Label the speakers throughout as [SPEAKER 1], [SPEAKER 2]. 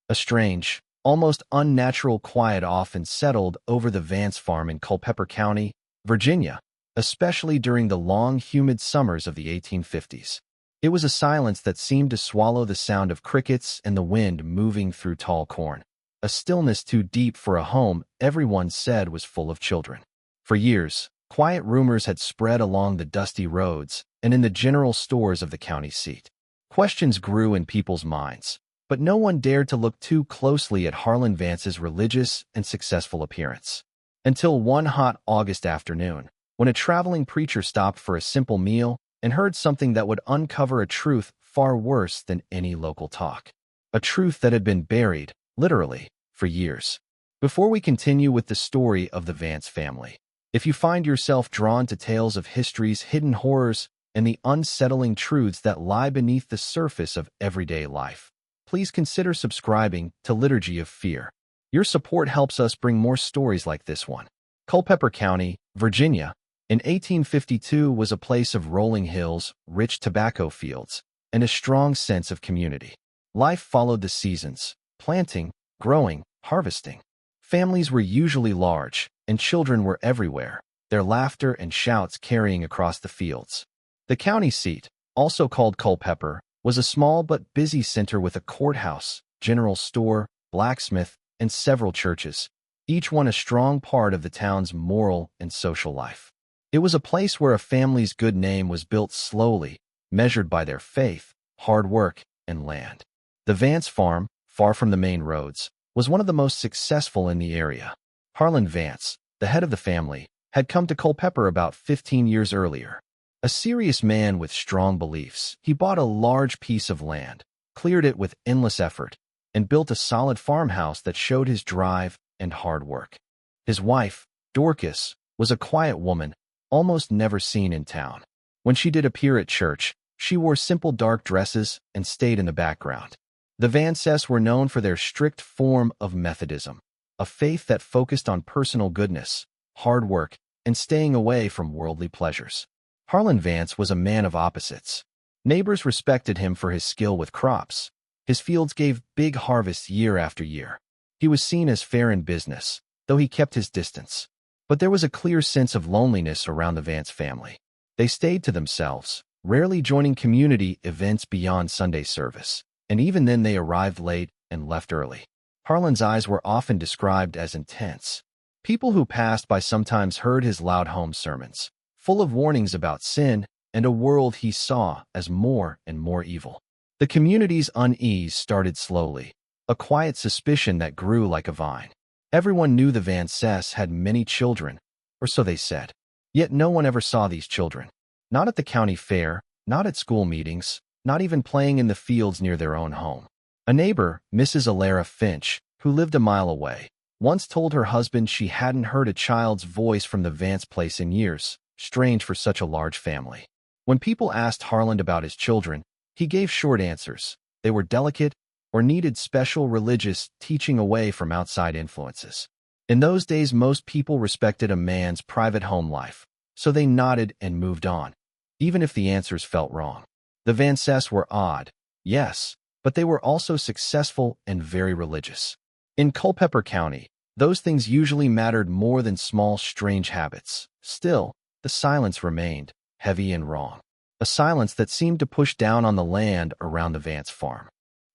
[SPEAKER 1] A strange, almost unnatural quiet often settled over the Vance farm in Culpeper County, Virginia, especially during the long, humid summers of the 1850s. It was a silence that seemed to swallow the sound of crickets and the wind moving through tall corn. A stillness too deep for a home everyone said was full of children. For years, quiet rumors had spread along the dusty roads and in the general stores of the county seat. Questions grew in people's minds, but no one dared to look too closely at Harlan Vance's religious and successful appearance. Until one hot August afternoon, when a traveling preacher stopped for a simple meal and heard something that would uncover a truth far worse than any local talk. A truth that had been buried, literally, for years. Before we continue with the story of the Vance family, if you find yourself drawn to tales of history's hidden horrors and the unsettling truths that lie beneath the surface of everyday life, please consider subscribing to Liturgy of Fear. Your support helps us bring more stories like this one. Culpeper County, Virginia, in 1852 was a place of rolling hills, rich tobacco fields, and a strong sense of community. Life followed the seasons, planting, growing, harvesting. Families were usually large, and children were everywhere, their laughter and shouts carrying across the fields. The county seat, also called Culpeper, was a small but busy center with a courthouse, general store, blacksmith, and several churches, each one a strong part of the town's moral and social life. It was a place where a family's good name was built slowly, measured by their faith, hard work, and land. The Vance farm, far from the main roads, was one of the most successful in the area. Harlan Vance, the head of the family, had come to Culpeper about 15 years earlier. A serious man with strong beliefs, he bought a large piece of land, cleared it with endless effort, and built a solid farmhouse that showed his drive and hard work. His wife, Dorcas, was a quiet woman, almost never seen in town. When she did appear at church, she wore simple dark dresses and stayed in the background. The Vances were known for their strict form of Methodism, a faith that focused on personal goodness, hard work, and staying away from worldly pleasures. Harlan Vance was a man of opposites. Neighbors respected him for his skill with crops. His fields gave big harvests year after year. He was seen as fair in business, though he kept his distance. But there was a clear sense of loneliness around the Vance family. They stayed to themselves, rarely joining community events beyond Sunday service, and even then they arrived late and left early. Harlan's eyes were often described as intense. People who passed by sometimes heard his loud home sermons, full of warnings about sin and a world he saw as more and more evil. The community's unease started slowly, a quiet suspicion that grew like a vine. Everyone knew the Vances had many children, or so they said. Yet no one ever saw these children. Not at the county fair, not at school meetings, not even playing in the fields near their own home. A neighbor, Mrs. Alara Finch, who lived a mile away, once told her husband she hadn't heard a child's voice from the Vance place in years, strange for such a large family. When people asked Harlan about his children, he gave short answers. They were delicate or needed special religious teaching away from outside influences. In those days, most people respected a man's private home life, so they nodded and moved on, even if the answers felt wrong. The Vances were odd, yes, but they were also successful and very religious. In Culpeper County, those things usually mattered more than small, strange habits. Still, the silence remained, heavy and wrong. A silence that seemed to push down on the land around the Vance farm.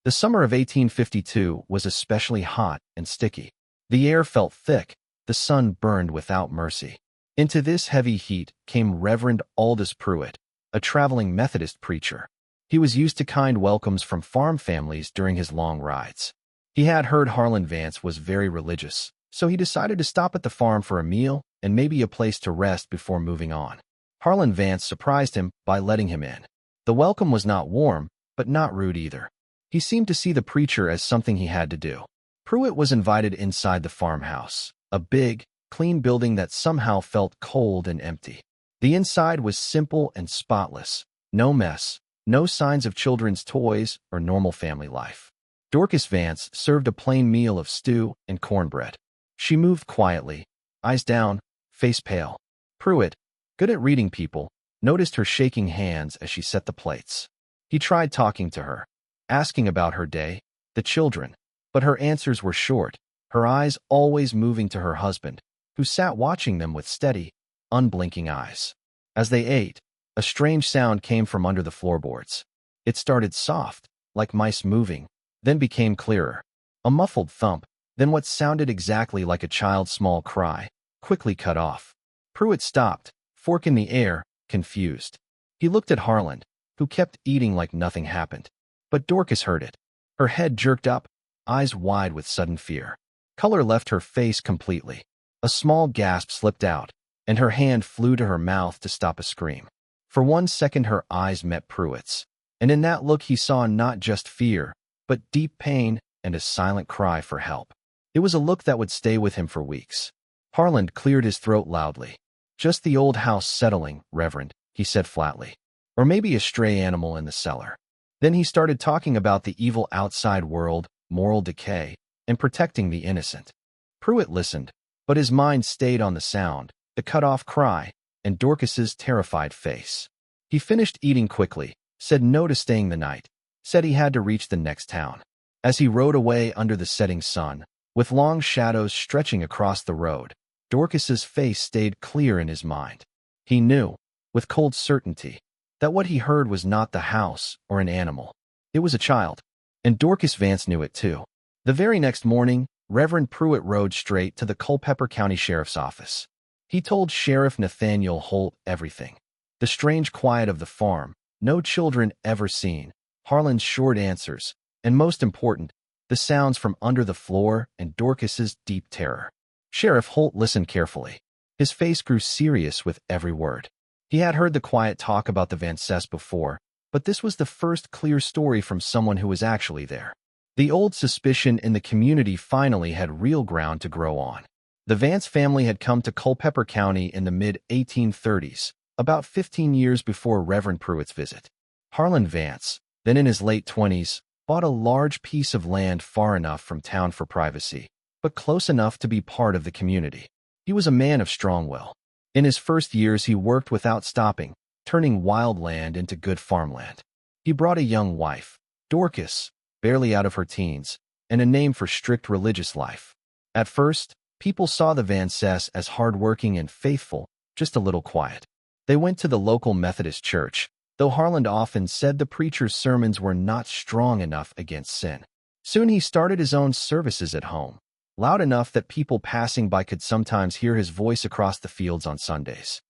[SPEAKER 1] The summer of 1852 was especially hot and sticky. The air felt thick, the sun burned without mercy. Into this heavy heat came Reverend Aldous Pruitt, a traveling Methodist preacher. He was used to kind welcomes from farm families during his long rides. He had heard Harlan Vance was very religious, so he decided to stop at the farm for a meal and maybe a place to rest before moving on. Harlan Vance surprised him by letting him in. The welcome was not warm, but not rude either. He seemed to see the preacher as something he had to do. Pruitt was invited inside the farmhouse, a big, clean building that somehow felt cold and empty. The inside was simple and spotless, no mess, no signs of children's toys or normal family life. Dorcas Vance served a plain meal of stew and cornbread. She moved quietly, eyes down, face pale. Pruitt, good at reading people, noticed her shaking hands as she set the plates. He tried talking to her, asking about her day, the children, But her answers were short, her eyes always moving to her husband, who sat watching them with steady, unblinking eyes. As they ate, a strange sound came from under the floorboards. It started soft, like mice moving, then became clearer. A muffled thump, then what sounded exactly like a child's small cry, quickly cut off. Pruitt stopped, fork in the air, confused. He looked at Harland, who kept eating like nothing happened. But Dorcas heard it. Her head jerked up, eyes wide with sudden fear. Color left her face completely. A small gasp slipped out, and her hand flew to her mouth to stop a scream. For 1 second her eyes met Pruitt's, and in that look he saw not just fear, but deep pain and a silent cry for help. It was a look that would stay with him for weeks. Harland cleared his throat loudly. "Just the old house settling, Reverend," he said flatly. "Or maybe a stray animal in the cellar." Then he started talking about the evil outside world, moral decay, and protecting the innocent. Pruitt listened, but his mind stayed on the sound, the cut-off cry, and Dorcas's terrified face. He finished eating quickly, said no to staying the night, said he had to reach the next town. As he rode away under the setting sun, with long shadows stretching across the road, Dorcas's face stayed clear in his mind. He knew, with cold certainty, that what he heard was not the house or an animal. It was a child. And Dorcas Vance knew it too. The very next morning, Reverend Pruitt rode straight to the Culpeper County Sheriff's office. He told Sheriff Nathaniel Holt everything. The strange quiet of the farm, no children ever seen, Harland's short answers, and most important, the sounds from under the floor and Dorcas's deep terror. Sheriff Holt listened carefully. His face grew serious with every word. He had heard the quiet talk about the Vances before, but this was the first clear story from someone who was actually there. The old suspicion in the community finally had real ground to grow on. The Vance family had come to Culpeper County in the mid-1830s, about 15 years before Reverend Pruitt's visit. Harland Vance, then in his late 20s, bought a large piece of land far enough from town for privacy, but close enough to be part of the community. He was a man of strong will. In his first years he worked without stopping, turning wild land into good farmland. He brought a young wife, Dorcas, barely out of her teens, and a name for strict religious life. At first, people saw the Vances as hardworking and faithful, just a little quiet. They went to the local Methodist church, though Harland often said the preacher's sermons were not strong enough against sin. Soon he started his own services at home, loud enough that people passing by could sometimes hear his voice across the fields on Sundays.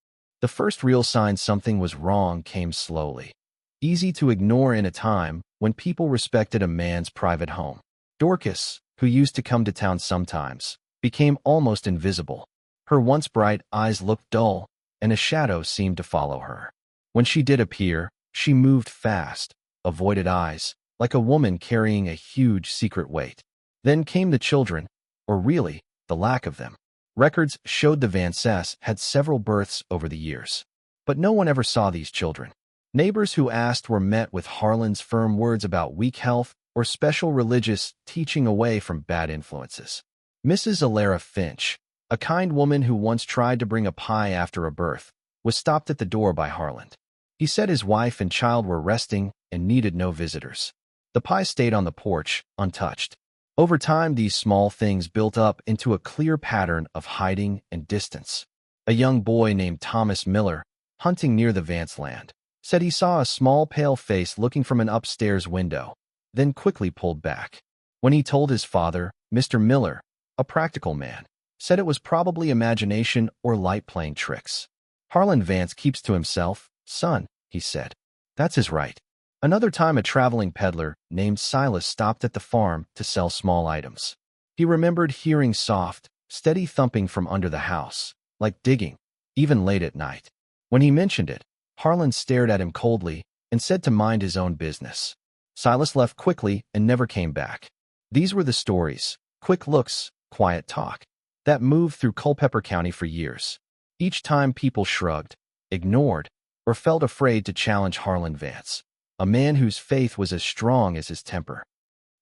[SPEAKER 1] The first real sign something was wrong came slowly. Easy to ignore in a time when people respected a man's private home. Dorcas, who used to come to town sometimes, became almost invisible. Her once bright eyes looked dull, and a shadow seemed to follow her. When she did appear, she moved fast, avoided eyes, like a woman carrying a huge secret weight. Then came the children, or really, the lack of them. Records showed the Vances had several births over the years. But no one ever saw these children. Neighbors who asked were met with Harland's firm words about weak health or special religious teaching away from bad influences. Mrs. Alara Finch, a kind woman who once tried to bring a pie after a birth, was stopped at the door by Harland. He said his wife and child were resting and needed no visitors. The pie stayed on the porch, untouched. Over time, these small things built up into a clear pattern of hiding and distance. A young boy named Thomas Miller, hunting near the Vance land, said he saw a small pale face looking from an upstairs window, then quickly pulled back. When he told his father, Mr. Miller, a practical man, said it was probably imagination or light playing tricks. "Harland Vance keeps to himself, son," he said. "That's his right." Another time a traveling peddler named Silas stopped at the farm to sell small items. He remembered hearing soft, steady thumping from under the house, like digging, even late at night. When he mentioned it, Harland stared at him coldly and said to mind his own business. Silas left quickly and never came back. These were the stories, quick looks, quiet talk, that moved through Culpeper County for years. Each time people shrugged, ignored, or felt afraid to challenge Harland Vance, a man whose faith was as strong as his temper.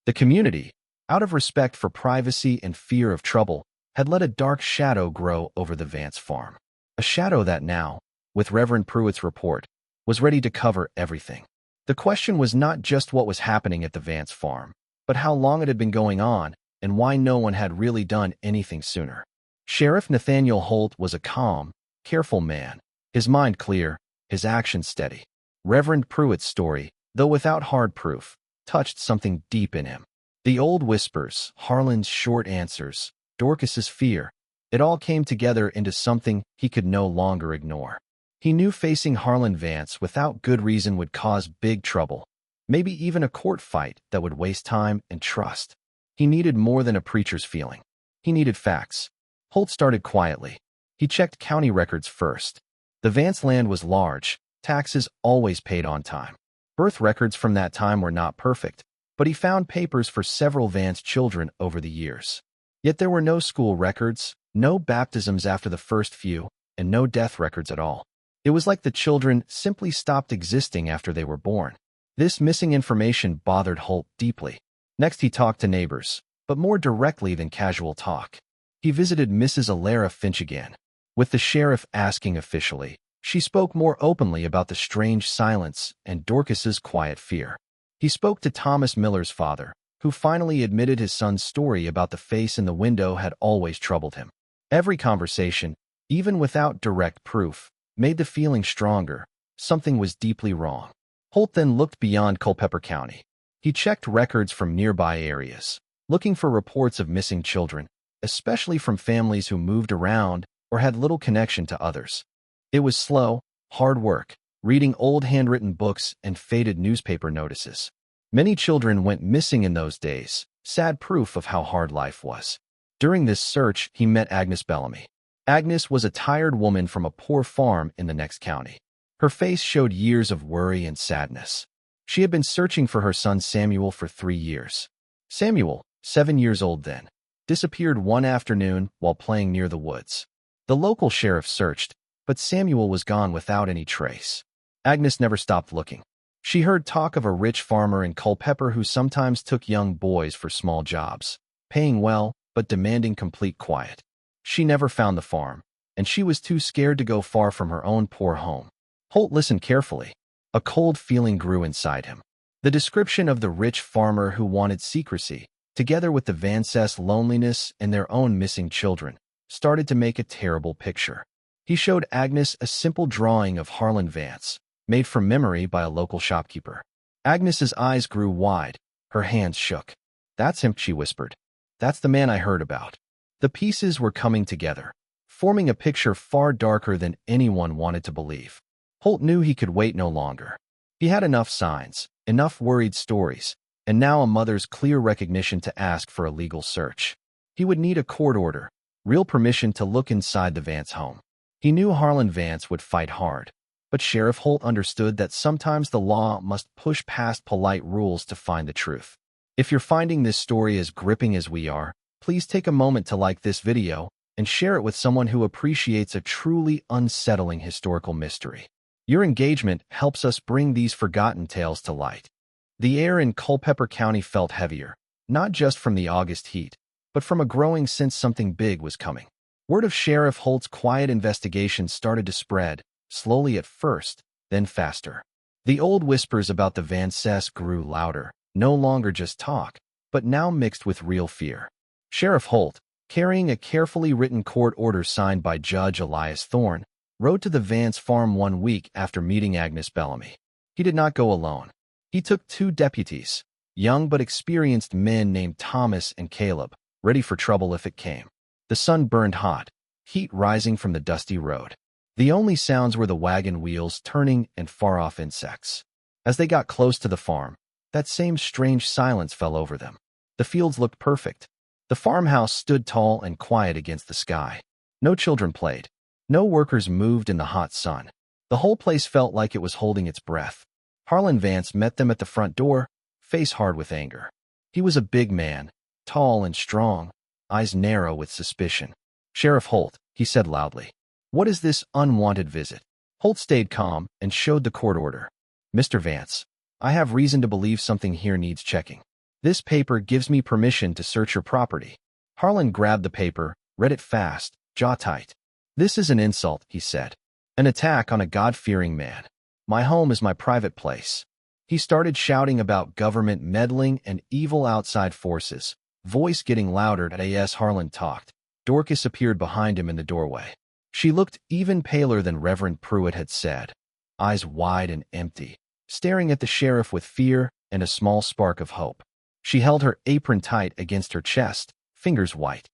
[SPEAKER 1] The community, out of respect for privacy and fear of trouble, had let a dark shadow grow over the Vance farm. A shadow that now, with Reverend Pruitt's report, was ready to cover everything. The question was not just what was happening at the Vance farm, but how long it had been going on and why no one had really done anything sooner. Sheriff Nathaniel Holt was a calm, careful man, his mind clear, his actions steady. Reverend Pruitt's story, though without hard proof, touched something deep in him. The old whispers, Harlan's short answers, Dorcas's fear, it all came together into something he could no longer ignore. He knew facing Harlan Vance without good reason would cause big trouble, maybe even a court fight that would waste time and trust. He needed more than a preacher's feeling. He needed facts. Holt started quietly. He checked county records first. The Vance land was large, taxes always paid on time. Birth records from that time were not perfect, but he found papers for several Vance children over the years. Yet there were no school records, no baptisms after the first few, and no death records at all. It was like the children simply stopped existing after they were born. This missing information bothered Holt deeply. Next he talked to neighbors, but more directly than casual talk. He visited Mrs. Alara Finch again. With the sheriff asking officially, she spoke more openly about the strange silence and Dorcas's quiet fear. He spoke to Thomas Miller's father, who finally admitted his son's story about the face in the window had always troubled him. Every conversation, even without direct proof, made the feeling stronger. Something was deeply wrong. Holt then looked beyond Culpeper County. He checked records from nearby areas, looking for reports of missing children, especially from families who moved around or had little connection to others. It was slow, hard work, reading old handwritten books and faded newspaper notices. Many children went missing in those days, sad proof of how hard life was. During this search, he met Agnes Bellamy. Agnes was a tired woman from a poor farm in the next county. Her face showed years of worry and sadness. She had been searching for her son Samuel for 3 years. Samuel, 7 years old then, disappeared one afternoon while playing near the woods. The local sheriff searched, but Samuel was gone without any trace. Agnes never stopped looking. She heard talk of a rich farmer in Culpeper who sometimes took young boys for small jobs, paying well but demanding complete quiet. She never found the farm, and she was too scared to go far from her own poor home. Holt listened carefully. A cold feeling grew inside him. The description of the rich farmer who wanted secrecy, together with the Vances' loneliness and their own missing children, started to make a terrible picture. He showed Agnes a simple drawing of Harlan Vance, made from memory by a local shopkeeper. Agnes's eyes grew wide, her hands shook. "That's him," she whispered. "That's the man I heard about." The pieces were coming together, forming a picture far darker than anyone wanted to believe. Holt knew he could wait no longer. He had enough signs, enough worried stories, and now a mother's clear recognition to ask for a legal search. He would need a court order, real permission to look inside the Vance home. He knew Harlan Vance would fight hard, but Sheriff Holt understood that sometimes the law must push past polite rules to find the truth. If you're finding this story as gripping as we are, please take a moment to like this video and share it with someone who appreciates a truly unsettling historical mystery. Your engagement helps us bring these forgotten tales to light. The air in Culpeper County felt heavier, not just from the August heat, but from a growing sense something big was coming. Word of Sheriff Holt's quiet investigation started to spread, slowly at first, then faster. The old whispers about the Vances grew louder, no longer just talk, but now mixed with real fear. Sheriff Holt, carrying a carefully written court order signed by Judge Elias Thorne, rode to the Vance farm 1 week after meeting Agnes Bellamy. He did not go alone. He took 2 deputies, young but experienced men named Thomas and Caleb, ready for trouble if it came. The sun burned hot, heat rising from the dusty road. The only sounds were the wagon wheels turning and far-off insects. As they got close to the farm, that same strange silence fell over them. The fields looked perfect. The farmhouse stood tall and quiet against the sky. No children played. No workers moved in the hot sun. The whole place felt like it was holding its breath. Harlan Vance met them at the front door, face hard with anger. He was a big man, tall and strong, eyes narrow with suspicion. "Sheriff Holt," he said loudly. "What is this unwanted visit?" Holt stayed calm and showed the court order. "Mr. Vance, I have reason to believe something here needs checking. This paper gives me permission to search your property." Harlan grabbed the paper, read it fast, jaw tight. "This is an insult," he said. "An attack on a God-fearing man. My home is my private place." He started shouting about government meddling and evil outside forces, voice getting louder as Harlan talked. Dorcas appeared behind him in the doorway. She looked even paler than Reverend Pruitt had said, eyes wide and empty, staring at the sheriff with fear and a small spark of hope. She held her apron tight against her chest, fingers white.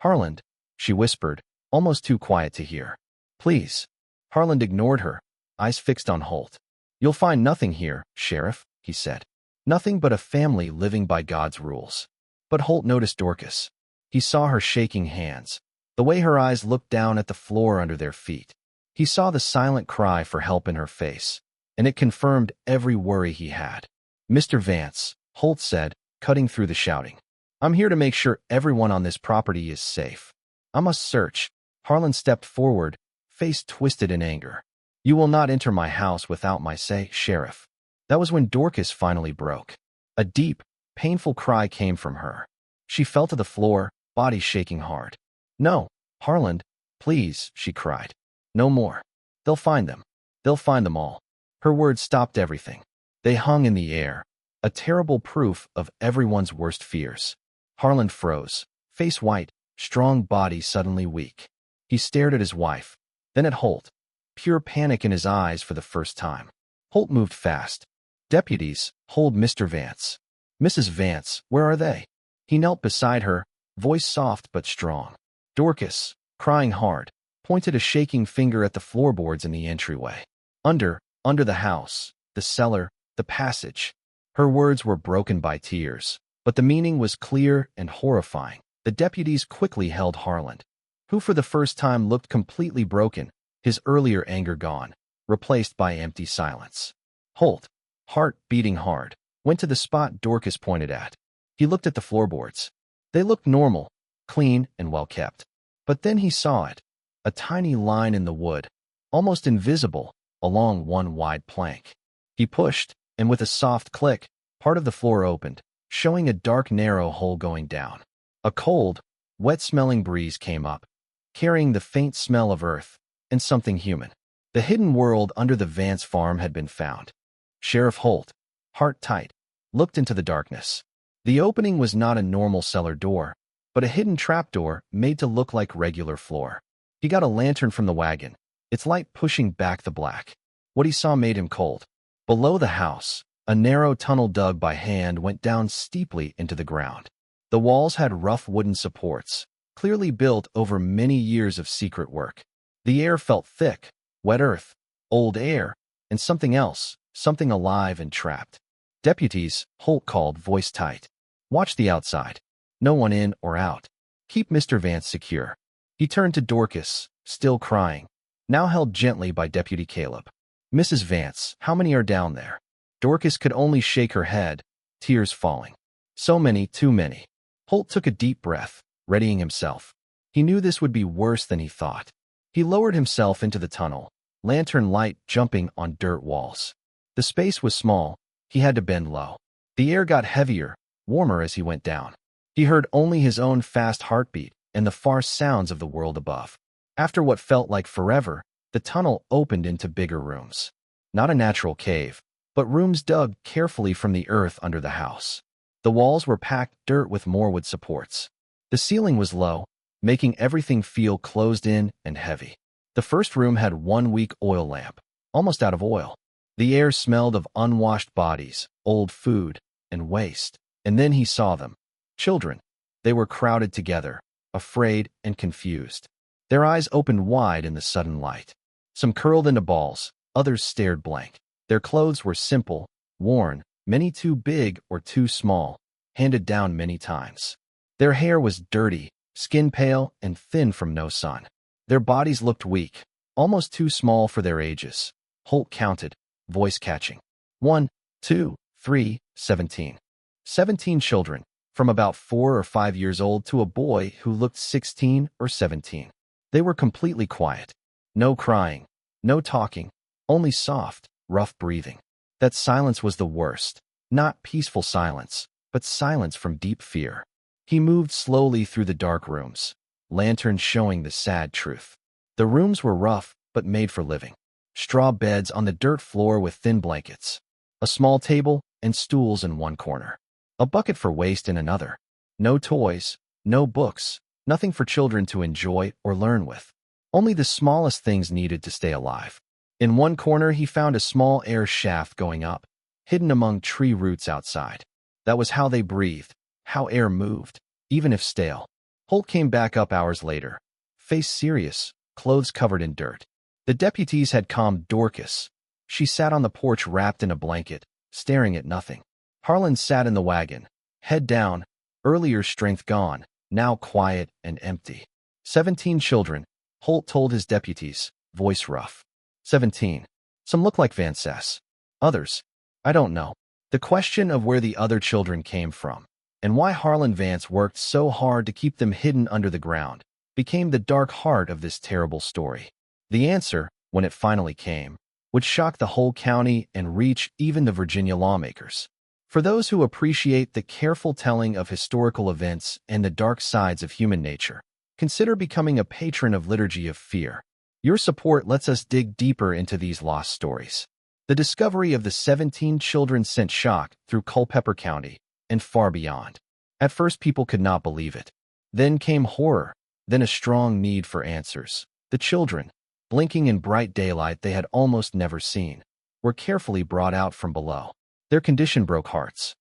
[SPEAKER 1] "Harlan," she whispered, almost too quiet to hear. "Please." Harlan ignored her, eyes fixed on Holt. "You'll find nothing here, Sheriff," he said. "Nothing but a family living by God's rules." But Holt noticed Dorcas. He saw her shaking hands, the way her eyes looked down at the floor under their feet. He saw the silent cry for help in her face, and it confirmed every worry he had. "Mr. Vance," Holt said, cutting through the shouting. "I'm here to make sure everyone on this property is safe. I must search." Harlan stepped forward, face twisted in anger. "You will not enter my house without my say, Sheriff." That was when Dorcas finally broke. A deep, painful cry came from her. She fell to the floor, body shaking hard. "No, Harlan, please," she cried. "No more. They'll find them. They'll find them all." Her words stopped everything. They hung in the air, a terrible proof of everyone's worst fears. Harlan froze, face white, strong body suddenly weak. He stared at his wife, then at Holt, pure panic in his eyes for the first time. Holt moved fast. "Deputies, hold Mr. Vance." "Mrs. Vance, where are they?" He knelt beside her, voice soft but strong. Dorcas, crying hard, pointed a shaking finger at the floorboards in the entryway. Under the house, the cellar, the passage." Her words were broken by tears, but the meaning was clear and horrifying. The deputies quickly held Harlan, who for the first time looked completely broken, his earlier anger gone, replaced by empty silence. Holt, heart beating hard, went to the spot Dorcas pointed at. He looked at the floorboards. They looked normal, clean and well kept. But then he saw it, a tiny line in the wood, almost invisible, along one wide plank. He pushed, and with a soft click, part of the floor opened, showing a dark narrow hole going down. A cold, wet-smelling breeze came up, carrying the faint smell of earth and something human. The hidden world under the Vance farm had been found. Sheriff Holt, heart tight, looked into the darkness. The opening was not a normal cellar door, but a hidden trapdoor made to look like regular floor. He got a lantern from the wagon, its light pushing back the black. What he saw made him cold. Below the house, a narrow tunnel dug by hand went down steeply into the ground. The walls had rough wooden supports, clearly built over many years of secret work. The air felt thick, wet earth, old air, and something else, something alive and trapped. "Deputies," Holt called, voice tight. "Watch the outside. No one in or out. Keep Mr. Vance secure." He turned to Dorcas, still crying, now held gently by Deputy Caleb. "Mrs. Vance, how many are down there?" Dorcas could only shake her head, tears falling. "So many, too many." Holt took a deep breath, readying himself. He knew this would be worse than he thought. He lowered himself into the tunnel, lantern light jumping on dirt walls. The space was small. He had to bend low. The air got heavier, warmer as he went down. He heard only his own fast heartbeat and the far sounds of the world above. After what felt like forever, the tunnel opened into bigger rooms. Not a natural cave, but rooms dug carefully from the earth under the house. The walls were packed dirt with more wood supports. The ceiling was low, making everything feel closed in and heavy. The first room had one weak oil lamp, almost out of oil. The air smelled of unwashed bodies, old food, and waste. And then he saw them. Children. They were crowded together, afraid and confused. Their eyes opened wide in the sudden light. Some curled into balls, others stared blank. Their clothes were simple, worn, many too big or too small, handed down many times. Their hair was dirty, skin pale and thin from no sun. Their bodies looked weak, almost too small for their ages. Holt counted, voice catching. 1, 2, 3, 17. 17 children, from about 4 or 5 years old to a boy who looked 16 or 17. They were completely quiet. No crying, no talking, only soft, rough breathing. That silence was the worst. Not peaceful silence, but silence from deep fear. He moved slowly through the dark rooms, lanterns showing the sad truth. The rooms were rough, but made for living. Straw beds on the dirt floor with thin blankets. A small table and stools in one corner. A bucket for waste in another. No toys, no books, nothing for children to enjoy or learn with. Only the smallest things needed to stay alive. In one corner, he found a small air shaft going up, hidden among tree roots outside. That was how they breathed, how air moved, even if stale. Holt came back up hours later, face serious, clothes covered in dirt. The deputies had calmed Dorcas. She sat on the porch wrapped in a blanket, staring at nothing. Harlan sat in the wagon, head down, earlier strength gone, now quiet and empty. 17 children, Holt told his deputies, voice rough. 17. Some look like Vances. Others, I don't know. The question of where the other children came from, and why Harlan Vance worked so hard to keep them hidden under the ground, became the dark heart of this terrible story. The answer, when it finally came, would shock the whole county and reach even the Virginia lawmakers. For those who appreciate the careful telling of historical events and the dark sides of human nature, consider becoming a patron of Liturgy of Fear. Your support lets us dig deeper into these lost stories. The discovery of the 17 children sent shock through Culpeper County and far beyond. At first, people could not believe it. Then came horror, then a strong need for answers. The children, blinking in bright daylight they had almost never seen, were carefully brought out from below. Their condition broke hearts.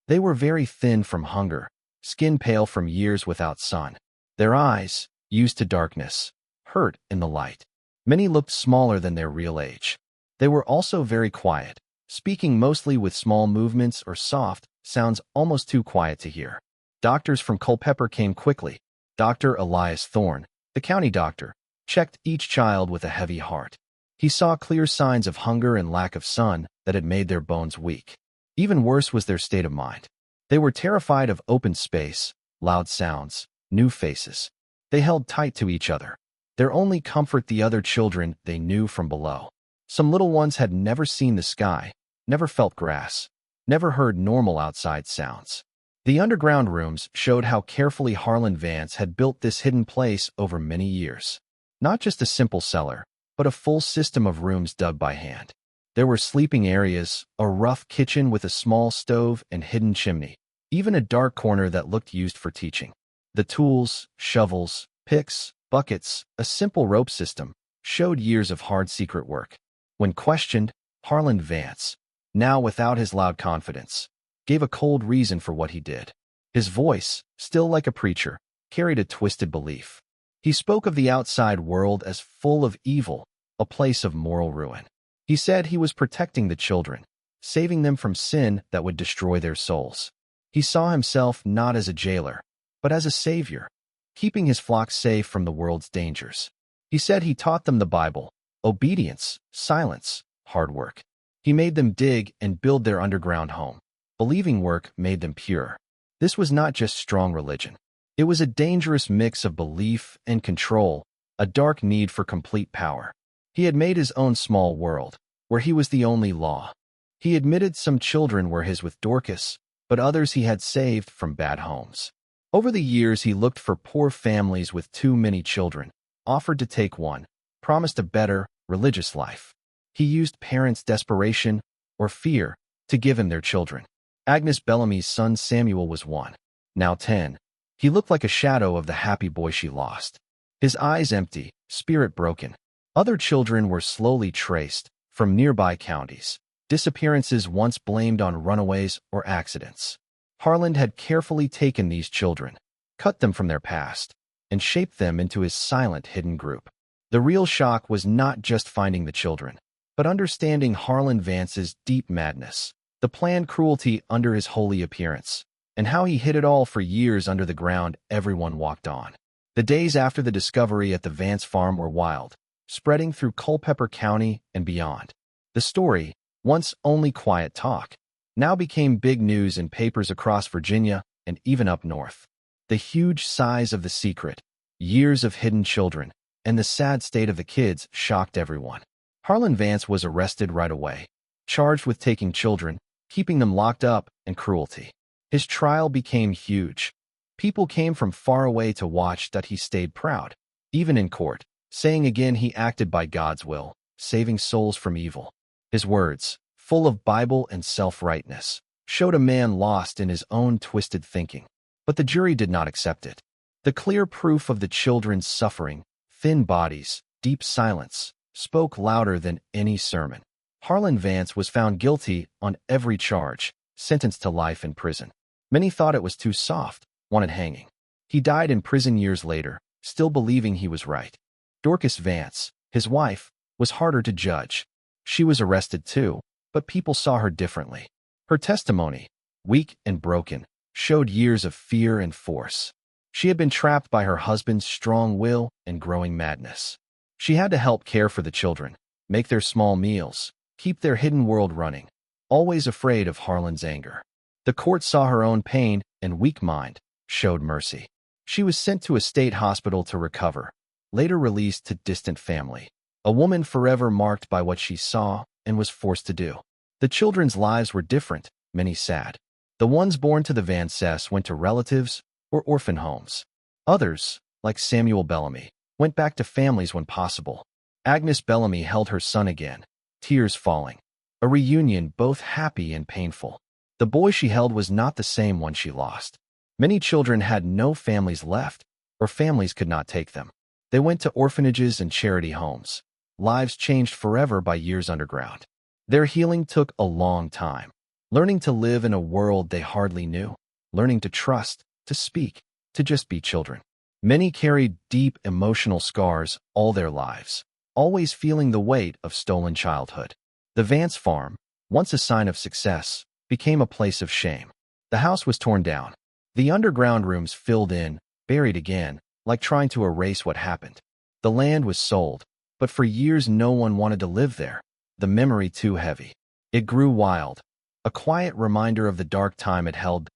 [SPEAKER 1] They were very thin from hunger, skin pale from years without sun. Their eyes, used to darkness, hurt in the light. Many looked smaller than their real age. They were also very quiet, speaking mostly with small movements or soft sounds almost too quiet to hear. Doctors from Culpeper came quickly. Dr. Elias Thorne, the county doctor, checked each child with a heavy heart. He saw clear signs of hunger and lack of sun that had made their bones weak. Even worse was their state of mind. They were terrified of open space, loud sounds, new faces. They held tight to each other. Their only comfort the other children they knew from below. Some little ones had never seen the sky, never felt grass, never heard normal outside sounds. The underground rooms showed how carefully Harlan Vance had built this hidden place over many years. Not just a simple cellar, but a full system of rooms dug by hand. There were sleeping areas, a rough kitchen with a small stove and hidden chimney, even a dark corner that looked used for teaching. The tools, shovels, picks, buckets, a simple rope system, showed years of hard secret work. When questioned, Harlan Vance, now without his loud confidence, gave a cold reason for what he did. His voice, still like a preacher, carried a twisted belief. He spoke of the outside world as full of evil, a place of moral ruin. He said he was protecting the children, saving them from sin that would destroy their souls. He saw himself not as a jailer, but as a savior, keeping his flock safe from the world's dangers. He said he taught them the Bible, obedience, silence, hard work. He made them dig and build their underground home. Believing work made them pure. This was not just strong religion. It was a dangerous mix of belief and control, a dark need for complete power. He had made his own small world, where he was the only law. He admitted some children were his with Dorcas, but others he had saved from bad homes. Over the years, he looked for poor families with too many children, offered to take one, promised a better, religious life. He used parents' desperation or fear to give him their children. Agnes Bellamy's son Samuel was one, now 10. He looked like a shadow of the happy boy she lost. His eyes empty, spirit broken. Other children were slowly traced from nearby counties, disappearances once blamed on runaways or accidents. Harlan had carefully taken these children, cut them from their past, and shaped them into his silent hidden group. The real shock was not just finding the children, but understanding Harlan Vance's deep madness, the planned cruelty under his holy appearance, and how he hid it all for years under the ground everyone walked on. The days after the discovery at the Vance farm were wild, spreading through Culpeper County and beyond. The story, once only quiet talk, now became big news in papers across Virginia and even up north. The huge size of the secret, years of hidden children, and the sad state of the kids shocked everyone. Harlan Vance was arrested right away, charged with taking children, keeping them locked up, and cruelty. His trial became huge. People came from far away to watch that he stayed proud, even in court, saying again he acted by God's will, saving souls from evil. His words, full of Bible and self-rightness, showed a man lost in his own twisted thinking. But the jury did not accept it. The clear proof of the children's suffering, thin bodies, deep silence, spoke louder than any sermon. Harlan Vance was found guilty on every charge, sentenced to life in prison. Many thought it was too soft, wanted hanging. He died in prison years later, still believing he was right. Dorcas Vance, his wife, was harder to judge. She was arrested too, but people saw her differently. Her testimony, weak and broken, showed years of fear and force. She had been trapped by her husband's strong will and growing madness. She had to help care for the children, make their small meals, keep their hidden world running, always afraid of Harlan's anger. The court saw her own pain and weak mind, showed mercy. She was sent to a state hospital to recover, later released to distant family. A woman forever marked by what she saw and was forced to do. The children's lives were different, many sad. The ones born to the Vances went to relatives or orphan homes. Others, like Samuel Bellamy, went back to families when possible. Agnes Bellamy held her son again, tears falling. A reunion both happy and painful. The boy she held was not the same one she lost. Many children had no families left, or families could not take them. They went to orphanages and charity homes. Lives changed forever by years underground. Their healing took a long time. Learning to live in a world they hardly knew. Learning to trust, to speak, to just be children. Many carried deep emotional scars all their lives, always feeling the weight of stolen childhood. The Vance farm, once a sign of success, became a place of shame. The house was torn down. The underground rooms filled in, buried again, like trying to erase what happened. The land was sold, but for years no one wanted to live there. The memory too heavy. It grew wild, a quiet reminder of the dark time it held.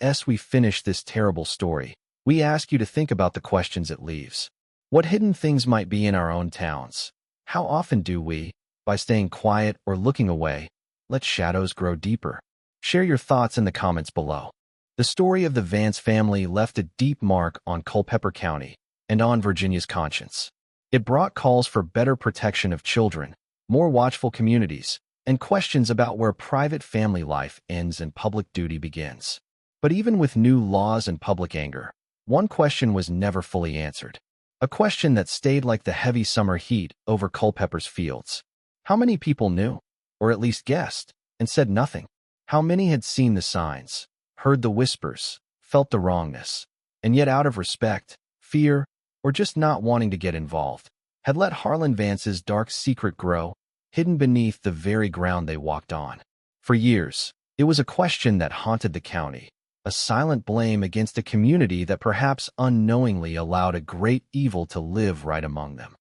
[SPEAKER 1] As we finish this terrible story, we ask you to think about the questions it leaves. What hidden things might be in our own towns? How often do we, by staying quiet or looking away, let shadows grow deeper? Share your thoughts in the comments below. The story of the Vance family left a deep mark on Culpeper County and on Virginia's conscience. It brought calls for better protection of children, more watchful communities, and questions about where private family life ends and public duty begins. But even with new laws and public anger, one question was never fully answered. A question that stayed like the heavy summer heat over Culpeper's fields. How many people knew, or at least guessed, and said nothing? How many had seen the signs, heard the whispers, felt the wrongness, and yet out of respect, fear, or just not wanting to get involved, had let Harlan Vance's dark secret grow, hidden beneath the very ground they walked on? For years, it was a question that haunted the county, a silent blame against a community that perhaps unknowingly allowed a great evil to live right among them.